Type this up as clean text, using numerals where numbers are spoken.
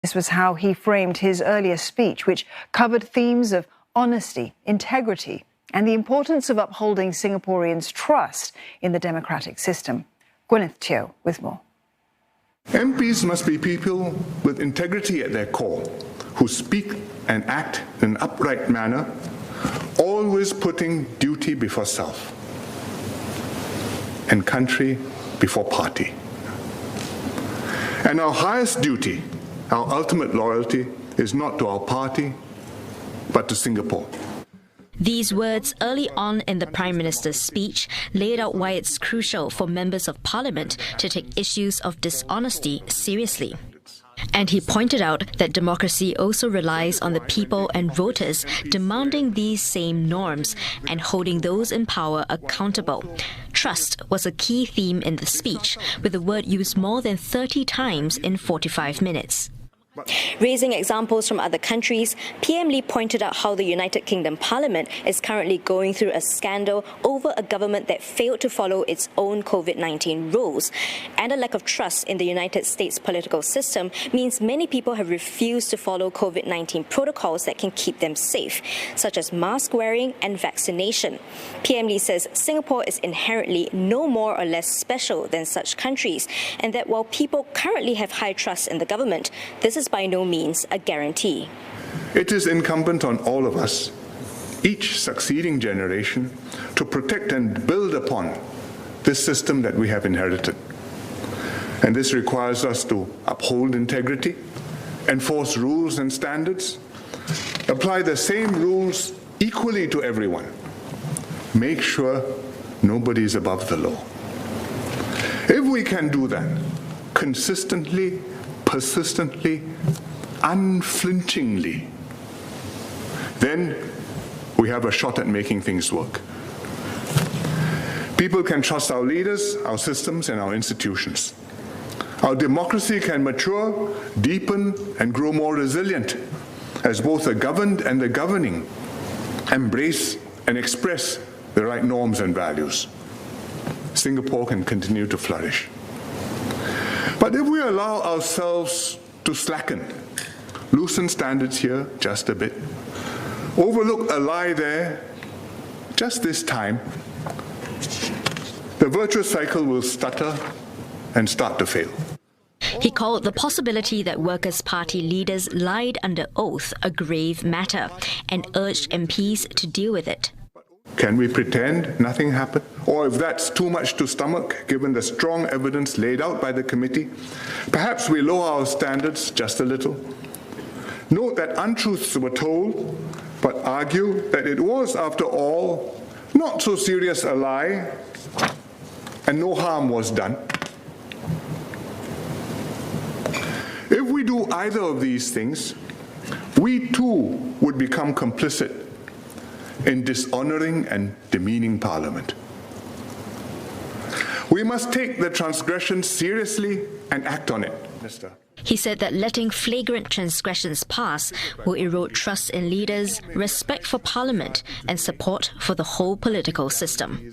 This was how he framed his earlier speech, which covered themes of honesty, integrity, and the importance of upholding Singaporeans' trust in the democratic system. Gwyneth Teo with more. MPs must be people with integrity at their core, who speak and act in an upright manner, always putting duty before self and country before party. And our highest duty, our ultimate loyalty, is not to our party, but to Singapore. These words early on in the Prime Minister's speech laid out why it's crucial for members of Parliament to take issues of dishonesty seriously. And he pointed out that democracy also relies on the people and voters demanding these same norms and holding those in power accountable. Trust was a key theme in the speech, with the word used more than 30 times in 45 minutes. Raising examples from other countries, PM Lee pointed out how the United Kingdom Parliament is currently going through a scandal over a government that failed to follow its own COVID-19 rules. And a lack of trust in the United States political system means many people have refused to follow COVID-19 protocols that can keep them safe, such as mask wearing and vaccination. PM Lee says Singapore is inherently no more or less special than such countries, and that while people currently have high trust in the government, this is by no means a guarantee. It is incumbent on all of us, each succeeding generation, to protect and build upon this system that we have inherited. And this requires us to uphold integrity, enforce rules and standards, apply the same rules equally to everyone, make sure nobody is above the law. If we can do that consistently, persistently, unflinchingly, then we have a shot at making things work. People can trust our leaders, our systems, and our institutions. Our democracy can mature, deepen, and grow more resilient as both the governed and the governing embrace and express the right norms and values. Singapore can continue to flourish. But if we allow ourselves to slacken, loosen standards here just a bit, overlook a lie there just this time, the virtuous cycle will stutter and start to fail. He called the possibility that Workers' Party leaders lied under oath a grave matter and urged MPs to deal with it. Can we pretend nothing happened? Or if that's too much to stomach, given the strong evidence laid out by the committee, perhaps we lower our standards just a little. Note that untruths were told, but argue that it was, after all, not so serious a lie, and no harm was done. If we do either of these things, we too would become complicit in dishonouring and demeaning Parliament. We must take the transgression seriously and act on it, Mr. He said that letting flagrant transgressions pass will erode trust in leaders, respect for Parliament, and support for the whole political system.